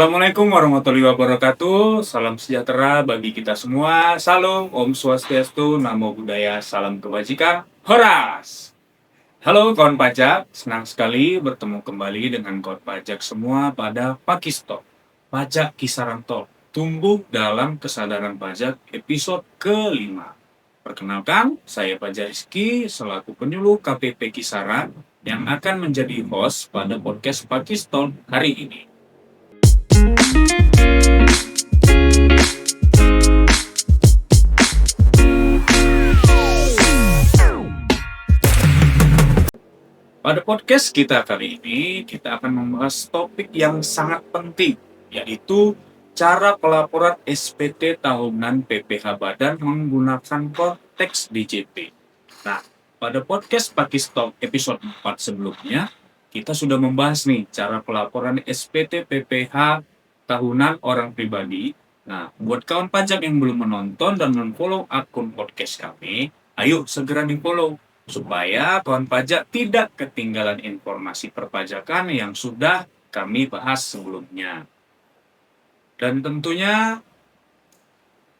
Assalamualaikum warahmatullahi wabarakatuh. Salam sejahtera bagi kita semua. Salam, Om Swastiastu, Namo Buddhaya, Salam Kebajikan, Horas. Halo kawan pajak, senang sekali bertemu kembali dengan kawan pajak semua pada Pakistok. Pajak Kisaran Tol, tumbuh dalam kesadaran pajak episode kelima. Perkenalkan, saya Pajak Rizky selaku penyuluh KPP Kisaran yang akan menjadi host pada podcast Pakistok hari ini. Pada podcast kita kali ini, kita akan membahas topik yang sangat penting, yaitu cara pelaporan SPT tahunan PPh Badan menggunakan konteks DJP. Nah, pada podcast Pakistok episode 4 sebelumnya, kita sudah membahas nih cara pelaporan SPT PPh tahunan orang pribadi. Nah, buat kawan pajak yang belum menonton dan men-follow akun podcast kami, ayo segera di-follow supaya kawan pajak tidak ketinggalan informasi perpajakan yang sudah kami bahas sebelumnya. Dan tentunya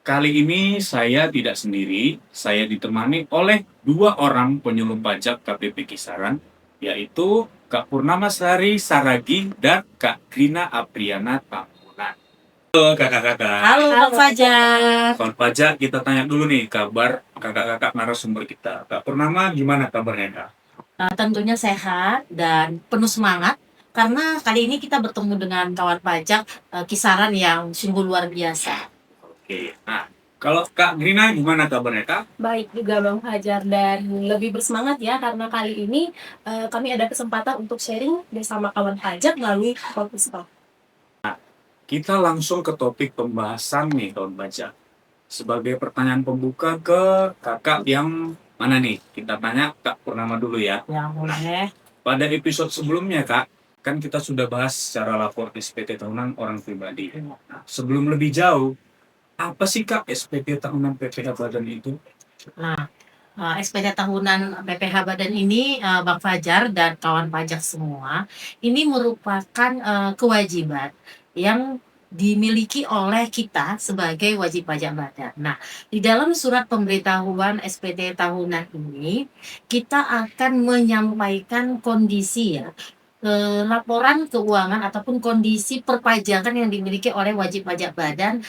kali ini saya tidak sendiri, saya ditemani oleh dua orang penyuluh pajak KPP Kisaran, yaitu Kak Purnama Sari Saragi dan Kak Grina Apriana Tambunan. Halo kakak-kakak. Halo Kak Fajar. Kawan pajak, kita tanya dulu nih kabar kakak-kakak narasumber kita. Kak Purnama, gimana kabarnya Kak? Tentunya sehat dan penuh semangat karena kali ini kita bertemu dengan kawan pajak Kisaran yang sungguh luar biasa. Oke, nah kalau Kak Grina gimana kabarnya Kak? Baik juga Bang Fajar, dan lebih bersemangat ya karena kali ini kami ada kesempatan untuk sharing bersama kawan pajak melalui podcast talk. Kita langsung ke topik pembahasan nih kawan pajak. Sebagai pertanyaan pembuka ke kakak yang mana nih? Kita tanya Kak Purnama dulu ya. Ya boleh. Pada episode sebelumnya Kak, kan kita sudah bahas secara lapor SPT tahunan orang pribadi. Nah, sebelum lebih jauh, apa sih Kak SPT tahunan PPh Badan itu? Nah, SPT tahunan PPh Badan ini Bang Fajar dan kawan pajak semua, ini merupakan kewajiban yang dimiliki oleh kita sebagai wajib pajak badan. Nah, di dalam surat pemberitahuan SPT tahunan ini, kita akan menyampaikan kondisi ya, laporan keuangan ataupun kondisi perpajakan yang dimiliki oleh wajib pajak badan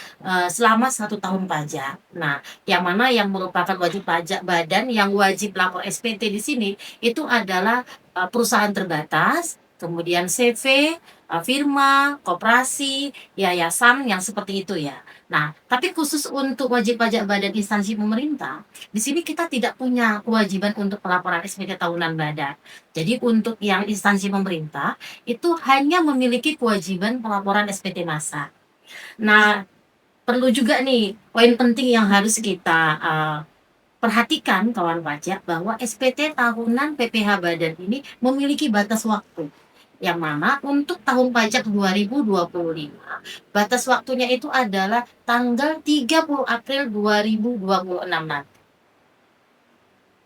selama 1 tahun pajak. Nah, yang mana yang merupakan wajib pajak badan yang wajib lapor SPT di sini itu adalah perusahaan terbatas, kemudian CV, firma, koperasi, yayasan yang seperti itu ya. Nah, tapi khusus untuk wajib pajak badan instansi pemerintah, di sini kita tidak punya kewajiban untuk pelaporan SPT tahunan badan. Jadi untuk yang instansi pemerintah itu hanya memiliki kewajiban pelaporan SPT massa. Nah, perlu juga nih poin penting yang harus kita perhatikan kawan pajak bahwa SPT tahunan PPh Badan ini memiliki batas waktu. Yang mana untuk tahun pajak 2025 batas waktunya itu adalah tanggal 30 April 2026 nanti.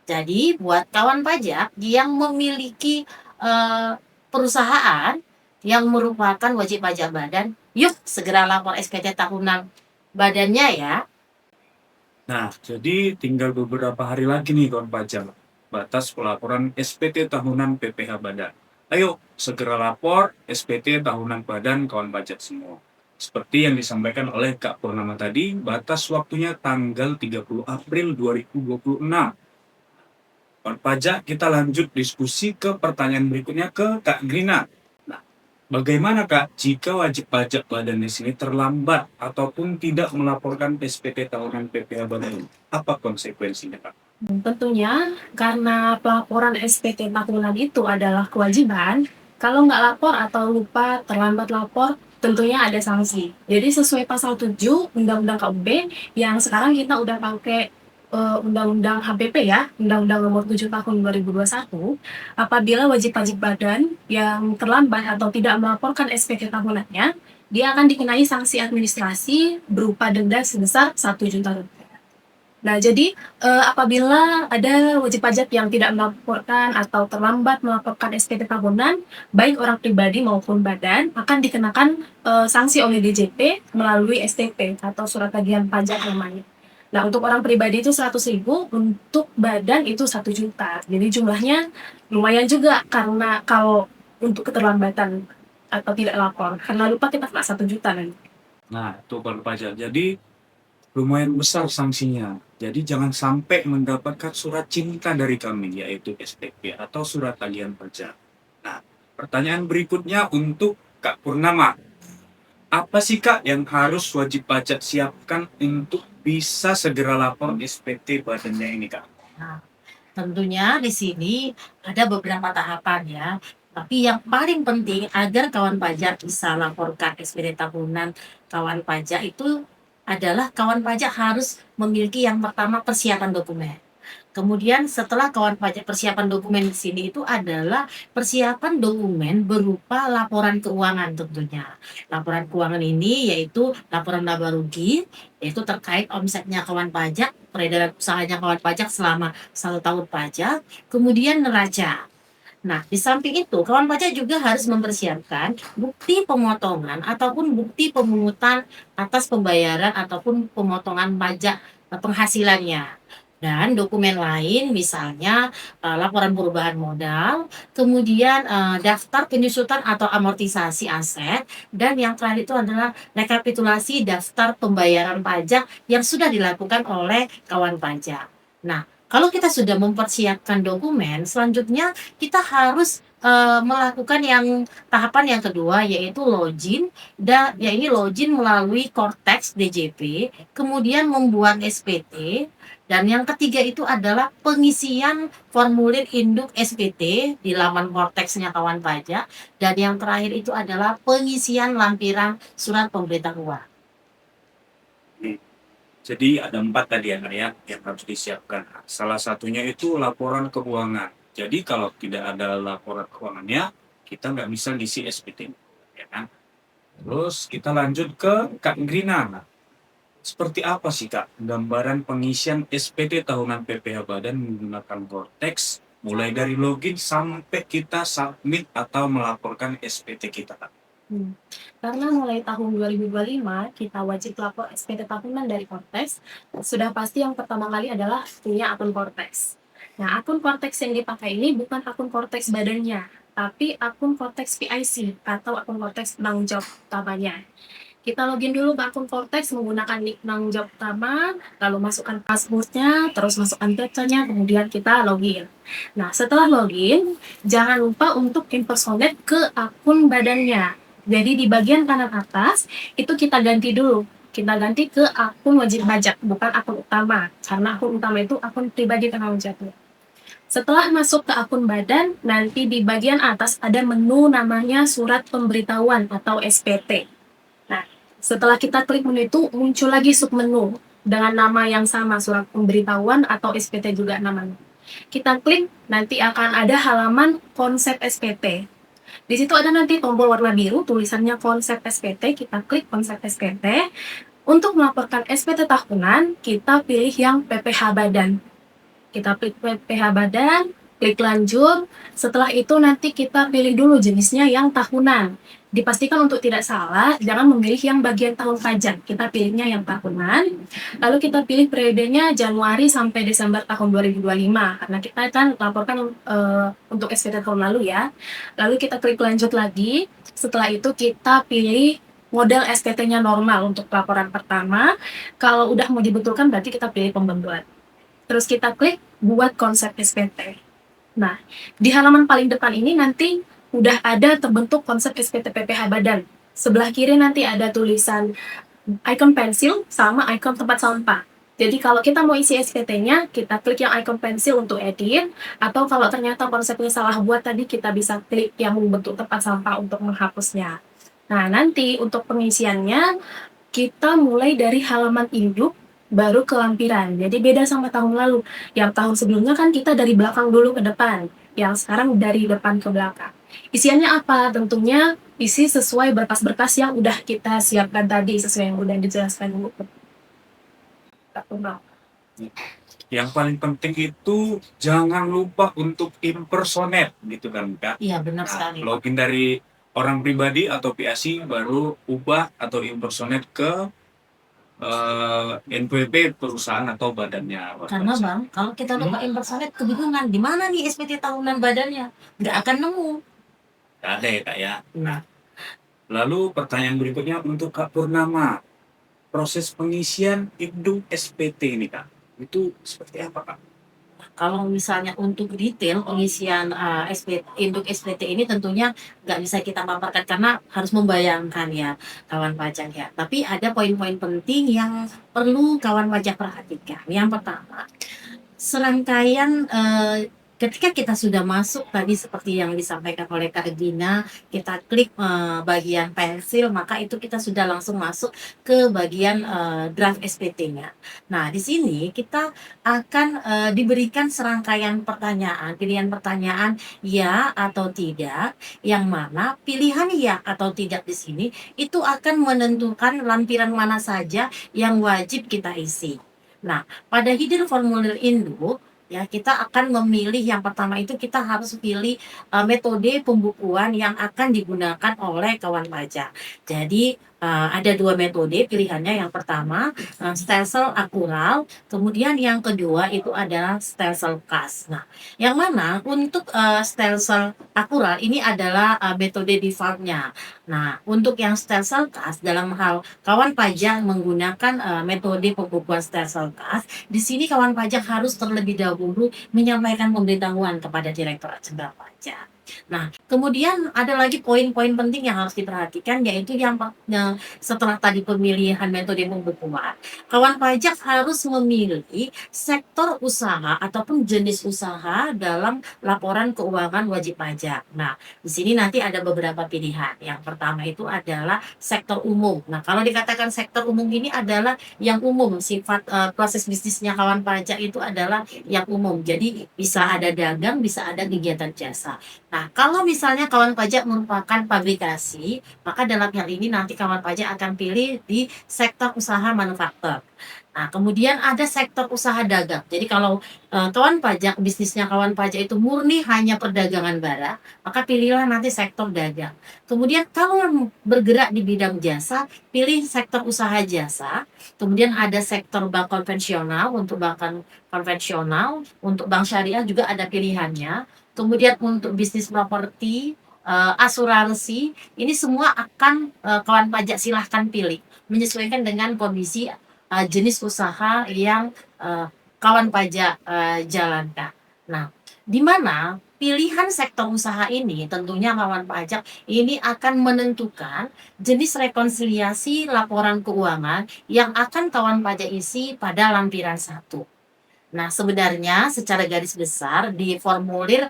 Jadi buat kawan pajak yang memiliki perusahaan yang merupakan wajib pajak badan, yuk segera lapor SPT tahunan badannya ya. Nah, jadi tinggal beberapa hari lagi nih kawan pajak, batas pelaporan SPT tahunan PPh Badan. Ayo segera lapor SPT tahunan badan kawan pajak semua. Seperti yang disampaikan oleh Kak Purnama tadi, batas waktunya tanggal 30 April 2026. Kawan pajak, kita lanjut diskusi ke pertanyaan berikutnya ke Kak Grina. Nah, bagaimana Kak jika wajib pajak badan di sini terlambat ataupun tidak melaporkan SPT tahunan PPh Badan? Apa konsekuensinya Kak? Tentunya karena pelaporan SPT tahunan itu adalah kewajiban, kalau nggak lapor atau lupa terlambat lapor, tentunya ada sanksi. Jadi sesuai pasal 7 Undang-Undang KUB yang sekarang kita udah pakai Undang-Undang HPP ya, Undang-Undang Nomor 7 Tahun 2021, apabila wajib pajak badan yang terlambat atau tidak melaporkan SPT tahunannya, dia akan dikenai sanksi administrasi berupa denda sebesar 1 juta rupiah. Nah, jadi apabila ada wajib pajak yang tidak melaporkan atau terlambat melaporkan SPT tahunan, baik orang pribadi maupun badan akan dikenakan sanksi oleh DJP melalui STP atau surat tagihan pajak namanya. Nah, untuk orang pribadi itu 100.000, untuk badan itu 1 juta. Jadi jumlahnya lumayan juga karena kalau untuk keterlambatan atau tidak lapor, karena lupa kita kena 1 juta nanti. Nah, itu baru pajak. Jadi lumayan besar sanksinya. Jadi jangan sampai mendapatkan surat cinta dari kami, yaitu SPP atau surat tagihan pajak. Nah, pertanyaan berikutnya untuk Kak Purnama. Apa sih Kak yang harus wajib pajak siapkan untuk bisa segera lapor SPT badannya ini Kak? Nah, tentunya di sini ada beberapa tahapan ya. Tapi yang paling penting agar kawan pajak bisa laporkan SPT tahunan kawan pajak itu adalah kawan pajak harus memiliki yang pertama persiapan dokumen. Kemudian setelah kawan pajak persiapan dokumen di sini itu adalah persiapan dokumen berupa laporan keuangan tentunya. Laporan keuangan ini yaitu laporan laba rugi, yaitu terkait omsetnya kawan pajak, peredaran usahanya kawan pajak selama 1 tahun pajak, kemudian neraca. Nah, di samping itu, kawan pajak juga harus mempersiapkan bukti pemotongan ataupun bukti pemungutan atas pembayaran ataupun pemotongan pajak penghasilannya. Dan dokumen lain misalnya laporan perubahan modal, kemudian daftar penyusutan atau amortisasi aset, dan yang terakhir itu adalah rekapitulasi daftar pembayaran pajak yang sudah dilakukan oleh kawan pajak. Nah, kalau kita sudah mempersiapkan dokumen, selanjutnya kita harus melakukan tahapan yang kedua yaitu login, dan ya ini login melalui Cortex DJP, kemudian membuat SPT, dan yang ketiga itu adalah pengisian formulir induk SPT di laman Cortex-nya kawan pajak, dan yang terakhir itu adalah pengisian lampiran surat pemberitahuan. Jadi ada 4 tadi ya Kak ya yang harus disiapkan. Salah satunya itu laporan keuangan. Jadi kalau tidak ada laporan keuangannya, kita nggak bisa ngisi SPT. Ya kan? Terus kita lanjut ke Kak Grina. Nah, seperti apa sih Kak gambaran pengisian SPT tahunan PPH Badan menggunakan Cortex mulai dari login sampai kita submit atau melaporkan SPT kita Kak? Karena mulai tahun 2025 kita wajib lapor SPT tahunan dari Cortex, sudah pasti yang pertama kali adalah punya akun Cortex. Nah, akun Cortex yang dipakai ini bukan akun Cortex badannya, tapi akun Cortex PIC atau akun Cortex penanggung jawab utamanya. Kita login dulu ke akun Cortex menggunakan nick penanggung jawab utama, lalu masukkan passwordnya, terus masukkan captcha-nya, kemudian kita login. Nah, setelah login, jangan lupa untuk impersonate ke akun badannya. Jadi di bagian kanan atas itu kita ganti dulu. Kita ganti ke akun wajib pajak, bukan akun utama. Karena akun utama itu akun pribadi penanggung jawab. Setelah masuk ke akun badan, nanti di bagian atas ada menu namanya surat pemberitahuan atau SPT. Nah, setelah kita klik menu itu muncul lagi submenu dengan nama yang sama, surat pemberitahuan atau SPT juga namanya. Kita klik, nanti akan ada halaman konsep SPT. Di situ ada nanti tombol warna biru tulisannya konsep SPT, kita klik konsep SPT. Untuk melaporkan SPT tahunan, kita pilih yang PPH Badan. Kita klik PPH Badan, klik lanjut. Setelah itu nanti kita pilih dulu jenisnya yang tahunan. Dipastikan untuk tidak salah, jangan memilih yang bagian tahun pajak. Kita pilihnya yang tahunan. Lalu kita pilih periodenya Januari sampai Desember tahun 2025. Karena kita kan laporkan untuk SPT tahun lalu ya. Lalu kita klik lanjut lagi. Setelah itu kita pilih model SPT-nya normal untuk laporan pertama. Kalau udah mau dibetulkan berarti kita pilih pembentuan. Terus kita klik buat konsep SPT. Nah, di halaman paling depan ini nanti udah ada terbentuk konsep SPT PPH Badan. Sebelah kiri nanti ada tulisan icon pensil sama icon tempat sampah. Jadi kalau kita mau isi SPT-nya, kita klik yang icon pensil untuk edit, atau kalau ternyata konsepnya salah buat tadi, kita bisa klik yang bentuk tempat sampah untuk menghapusnya. Nah, nanti untuk pengisiannya, kita mulai dari halaman induk, baru ke lampiran. Jadi beda sama tahun lalu. Yang tahun sebelumnya kan kita dari belakang dulu ke depan. Yang sekarang dari depan ke belakang. Isiannya apa? Tentunya isi sesuai berkas-berkas yang udah kita siapkan tadi, sesuai yang udah dijelaskan dulu. Yang paling penting itu jangan lupa untuk impersonate gitu kan Kak. Iya, benar Nah, sekali. login dari orang pribadi atau PIC baru ubah atau impersonate ke NPWP perusahaan atau badannya. Karena Bang, kalau kita lupa impersonate kebingungan, di mana nih SPT tahunan badannya? Nggak akan nemu. Nggak ada ya Kak ya. Nah, Lalu pertanyaan berikutnya untuk Kak Purnama. Proses pengisian induk SPT ini Kak, itu seperti apa Kak? kalau misalnya untuk detail pengisian induk SPT ini tentunya nggak bisa kita paparkan karena harus membayangkan ya kawan pajak ya. Tapi ada poin-poin penting yang perlu kawan pajak perhatikan. Yang pertama, serangkaian ketika kita sudah masuk tadi seperti yang disampaikan oleh Kak Gina, kita klik bagian pensil, maka itu kita sudah langsung masuk ke bagian draft SPT-nya. Nah, di sini kita akan diberikan serangkaian pertanyaan, pilihan pertanyaan ya atau tidak, yang mana pilihan ya atau tidak di sini itu akan menentukan lampiran mana saja yang wajib kita isi. Nah, pada hidden formulir induk ya kita akan memilih yang pertama itu kita harus pilih metode pembukuan yang akan digunakan oleh kawan pajak. Jadi ada dua metode pilihannya. Yang pertama stelsel akural, kemudian yang kedua itu adalah stelsel kas. Nah, yang mana untuk stelsel akural ini adalah metode defaultnya. Nah, untuk yang stelsel kas dalam hal kawan pajak menggunakan metode pembukuan stelsel kas, di sini kawan pajak harus terlebih dahulu menyampaikan pemberitahuan kepada Direktorat Jenderal Pajak. Nah, kemudian ada lagi poin-poin penting yang harus diperhatikan, yaitu yang setelah tadi pemilihan metode pembukuan, kawan pajak harus memilih sektor usaha ataupun jenis usaha dalam laporan keuangan wajib pajak. Nah, di sini nanti ada beberapa pilihan. Yang pertama itu adalah sektor umum. Nah, kalau dikatakan sektor umum ini adalah yang umum, sifat proses bisnisnya kawan pajak itu adalah yang umum. Jadi bisa ada dagang, bisa ada kegiatan jasa. Nah, kalau misalnya kawan pajak merupakan pabrikasi, maka dalam hal ini nanti kawan pajak akan pilih di sektor usaha manufaktur. Nah, kemudian ada sektor usaha dagang. Jadi kalau kawan pajak, bisnisnya kawan pajak itu murni hanya perdagangan barang, maka pilihlah nanti sektor dagang. Kemudian kalau bergerak di bidang jasa, pilih sektor usaha jasa. Kemudian ada sektor bank konvensional, untuk bank konvensional, untuk bank syariah juga ada pilihannya. Kemudian untuk bisnis properti, asuransi, ini semua akan kawan pajak silahkan pilih, menyesuaikan dengan kondisi jenis usaha yang kawan pajak jalankan. Nah, di mana pilihan sektor usaha ini tentunya kawan pajak ini akan menentukan jenis rekonsiliasi laporan keuangan yang akan kawan pajak isi pada lampiran 1. Nah, sebenarnya secara garis besar di formulir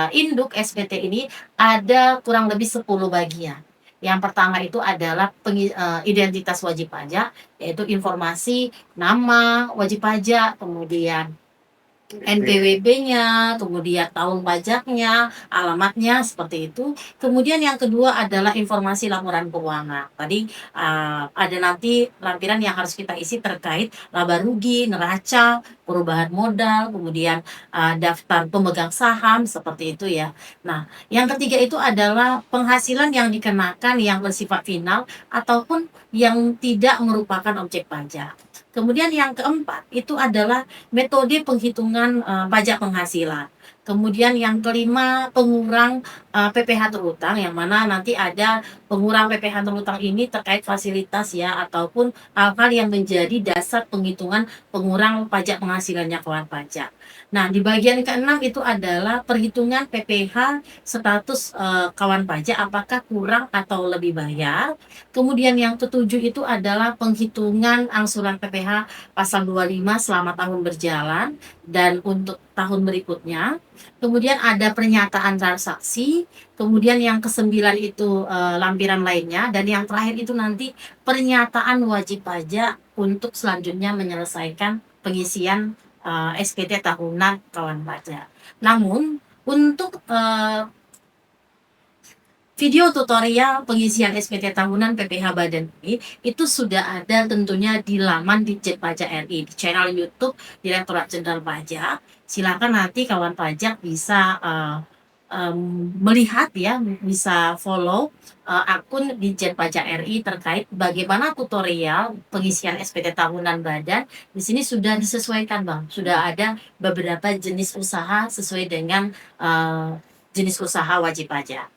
induk SPT ini ada kurang lebih 10 bagian. Yang pertama itu adalah identitas wajib pajak, yaitu informasi nama wajib pajak, kemudian NPWP-nya, kemudian tahun pajaknya, alamatnya, seperti itu. Kemudian yang kedua adalah informasi laporan keuangan. Tadi ada nanti lampiran yang harus kita isi terkait laba rugi, neraca, perubahan modal, kemudian daftar pemegang saham, seperti itu ya. Nah, yang ketiga itu adalah penghasilan yang dikenakan yang bersifat final ataupun yang tidak merupakan objek pajak. Kemudian yang keempat itu adalah metode penghitungan pajak penghasilan. Kemudian yang kelima pengurang PPh terhutang, yang mana nanti ada pengurang PPh terhutang ini terkait fasilitas ya ataupun hal-hal yang menjadi dasar penghitungan pengurang pajak penghasilannya kawan pajak. Nah, di bagian keenam itu adalah perhitungan PPh status kawan pajak apakah kurang atau lebih bayar. Kemudian yang ketujuh itu adalah penghitungan angsuran PPh pasal 25 selama tahun berjalan dan untuk tahun berikutnya. Kemudian ada pernyataan transaksi, kemudian yang kesembilan itu lampiran lainnya, dan yang terakhir itu nanti pernyataan wajib pajak untuk selanjutnya menyelesaikan pengisian SPT tahunan kawan pajak. Namun untuk Video tutorial pengisian SPT tahunan PPh Badan ini itu sudah ada tentunya di laman Ditjen Pajak RI, di channel YouTube Direktorat Jenderal Pajak. Silakan nanti kawan pajak bisa melihat ya, bisa follow akun Ditjen Pajak RI terkait bagaimana tutorial pengisian SPT tahunan badan. Di sini sudah disesuaikan, Bang. Sudah ada beberapa jenis usaha sesuai dengan jenis usaha wajib pajak.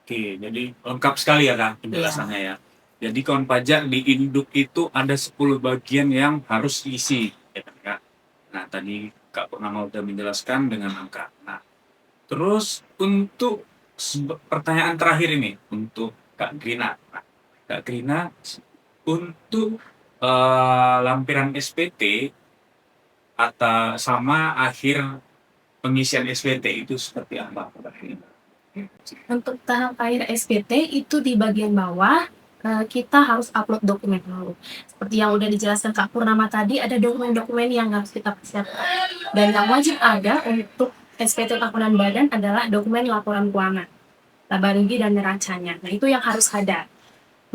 Oke, jadi lengkap sekali ya Kak penjelasannya ya. Jadi kawan pajak di induk itu ada 10 bagian yang harus diisi, ya kan Kak? Nah, tadi Kak Purnama udah menjelaskan dengan angka. Nah, terus untuk pertanyaan terakhir ini untuk Kak Grina. Nah, Kak Grina, untuk lampiran SPT atau sama akhir pengisian SPT itu seperti apa Kak Grina? Untuk tahap akhir SPT itu di bagian bawah kita harus upload dokumen dulu. Seperti yang udah dijelaskan Kak Purnama tadi, ada dokumen-dokumen yang harus kita persiapkan. Dan yang wajib ada untuk SPT tahunan badan adalah dokumen laporan keuangan, laba rugi dan neracanya. Nah, itu yang harus ada.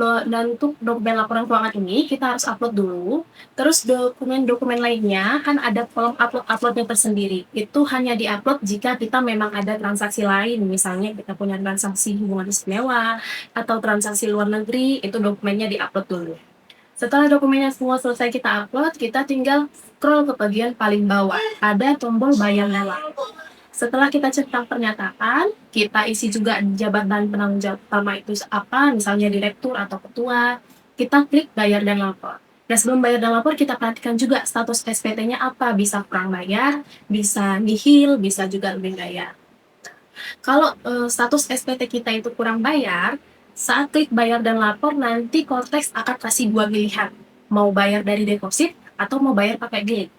Dan untuk dokumen laporan keuangan ini kita harus upload dulu. Terus dokumen-dokumen lainnya kan ada kolom uploadnya tersendiri. Itu hanya diupload jika kita memang ada transaksi lain. Misalnya kita punya transaksi hubungan istimewa atau transaksi luar negeri, itu dokumennya diupload dulu. Setelah dokumennya semua selesai kita upload, kita tinggal scroll ke bagian paling bawah. Ada tombol bayar lewat. Setelah kita centang pernyataan, kita isi juga jabatan penanggung jawab utama itu apa, misalnya direktur atau ketua, kita klik bayar dan lapor. Dan sebelum bayar dan lapor, kita perhatikan juga status SPT-nya apa, bisa kurang bayar, bisa nihil, bisa juga lebih bayar. Kalau status SPT kita itu kurang bayar, saat klik bayar dan lapor, nanti Kortex akan kasih dua pilihan, mau bayar dari deposit atau mau bayar pakai GIG.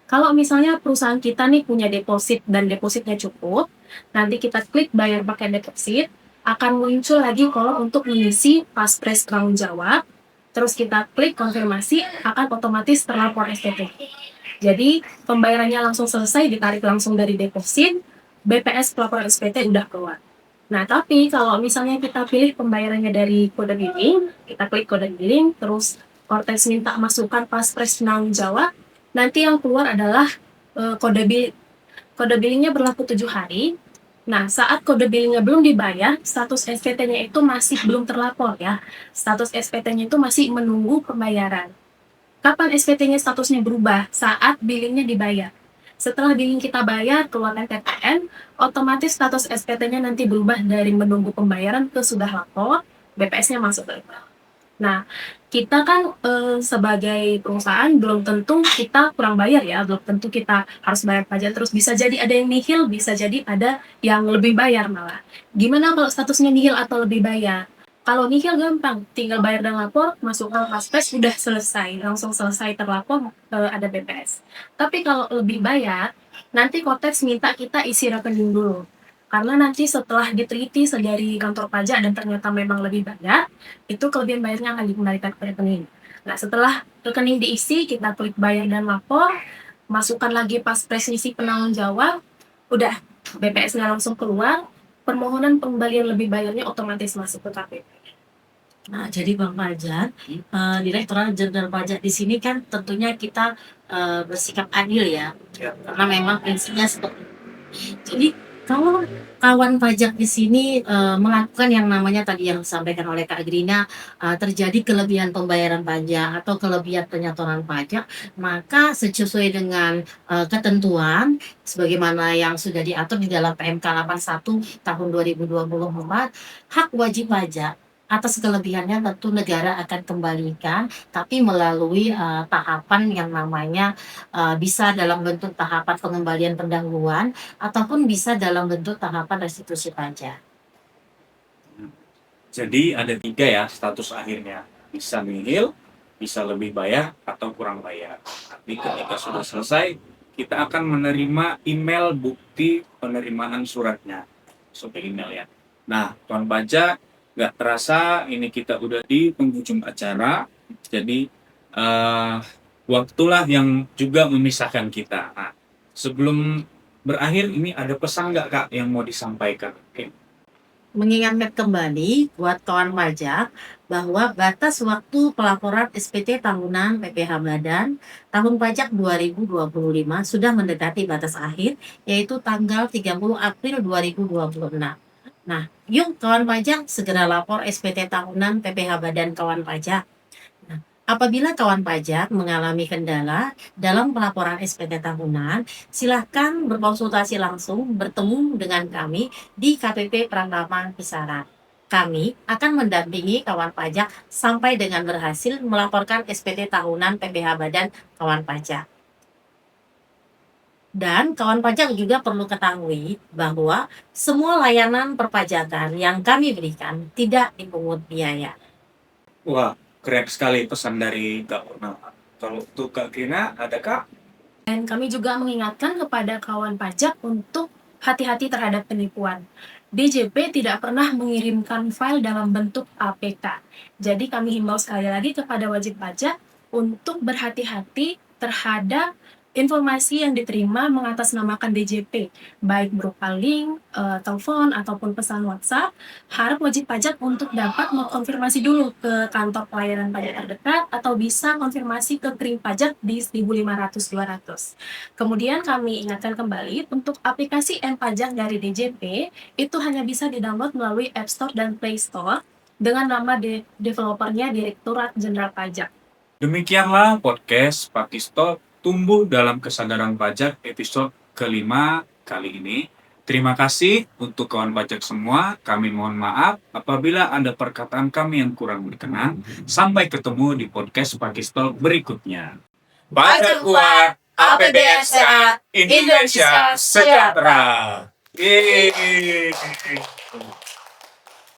Kalau misalnya perusahaan kita nih punya deposit dan depositnya cukup, nanti kita klik bayar pakai deposit, akan muncul lagi kolom untuk mengisi paspres tanggung jawab, terus kita klik konfirmasi, akan otomatis terlapor SPT. Jadi pembayarannya langsung selesai, ditarik langsung dari deposit, BPS pelaporan SPT udah keluar. Nah, tapi kalau misalnya kita pilih pembayarannya dari kode billing, kita klik kode billing, terus Kortex minta masukkan paspres penanggung jawab, nanti yang keluar adalah kode billing. Kode billingnya berlaku 7 hari. Nah, saat kode billingnya belum dibayar, status SPT-nya itu masih belum terlapor ya. Status SPT-nya itu masih menunggu pembayaran. Kapan SPT-nya statusnya berubah? Saat billingnya dibayar. Setelah billing kita bayar, keluar TPN, otomatis status SPT-nya nanti berubah dari menunggu pembayaran ke sudah lapor, BPS-nya masuk ke. Nah, kita kan sebagai perusahaan belum tentu kita kurang bayar ya, belum tentu kita harus bayar pajak terus. Bisa jadi ada yang nihil, bisa jadi ada yang lebih bayar malah. Gimana kalau statusnya nihil atau lebih bayar? Kalau nihil gampang, tinggal bayar dan lapor, masukkan paspres, udah selesai, langsung selesai terlapor, ada BPS. Tapi kalau lebih bayar, nanti Kortex minta kita isi rekening dulu. Karena nanti setelah diteliti dari kantor pajak dan ternyata memang lebih banyak, itu kelebihan bayarnya akan dikembalikan ke rekening. Nah, setelah rekening diisi, kita klik bayar dan lapor, masukkan lagi paspres isi penanggung jawab, udah BPS-nya langsung keluar, permohonan pengembalian lebih bayarnya otomatis masuk ke KPP. Nah, jadi Bang Fajar, Direktorat Jenderal Pajak di sini kan tentunya kita bersikap adil ya, karena memang prinsipnya seperti itu. Jadi kalau kawan pajak di sini melakukan yang namanya tadi yang disampaikan oleh Kak Grina, terjadi kelebihan pembayaran pajak atau kelebihan penyetoran pajak, maka sesuai dengan ketentuan sebagaimana yang sudah diatur di dalam PMK 81 tahun 2024, hak wajib pajak atas kelebihannya tentu negara akan kembalikan, tapi melalui tahapan yang namanya bisa dalam bentuk tahapan pengembalian pendahuluan ataupun bisa dalam bentuk tahapan restitusi pajak. Jadi ada 3 ya status akhirnya, bisa nihil, bisa lebih bayar atau kurang bayar. Tapi ketika sudah selesai, kita akan menerima email bukti penerimaan suratnya, sampai email ya. Nah, kawan pajak, nggak terasa ini kita udah di penghujung acara, jadi waktulah yang juga memisahkan kita. Nah, sebelum berakhir ini ada pesan nggak Kak yang mau disampaikan? Oke. mengingatkan kembali buat kawan pajak bahwa batas waktu pelaporan SPT tahunan PPh Badan tahun pajak 2025 sudah mendekati batas akhir, yaitu tanggal 30 April 2026. Nah, yuk kawan pajak segera lapor SPT tahunan PPh Badan kawan pajak. Nah, apabila kawan pajak mengalami kendala dalam pelaporan SPT tahunan, silahkan berkonsultasi langsung bertemu dengan kami di KPP Pratama Kisaran. Kami akan mendampingi kawan pajak sampai dengan berhasil melaporkan SPT tahunan PPh Badan kawan pajak. Dan kawan pajak juga perlu ketahui bahwa semua layanan perpajakan yang kami berikan tidak dipungut biaya. Wah, keren sekali pesan dari Kak Purnama. Kalau untuk Kak Gina, ada Kak? Dan kami juga mengingatkan kepada kawan pajak untuk hati-hati terhadap penipuan. DJP tidak pernah mengirimkan file dalam bentuk APK. Jadi kami himbau sekali lagi kepada wajib pajak untuk berhati-hati terhadap informasi yang diterima mengatasnamakan DJP, baik berupa link, telepon, ataupun pesan WhatsApp. Harap wajib pajak untuk dapat mengkonfirmasi dulu ke kantor pelayanan pajak terdekat atau bisa konfirmasi ke krim pajak di 1500-200. Kemudian kami ingatkan kembali untuk aplikasi M-Pajak dari DJP itu hanya bisa di-download melalui App Store dan Play Store dengan nama developernya Direktorat Jenderal Pajak. Demikianlah podcast Pakistalk tumbuh dalam kesadaran pajak episode kelima kali ini. Terima kasih untuk kawan pajak semua. Kami mohon maaf apabila ada perkataan kami yang kurang berkenan. Sampai ketemu di podcast Pakistalk berikutnya. Pajak kuat, APBN sehat, Indonesia sejahtera. Yeay.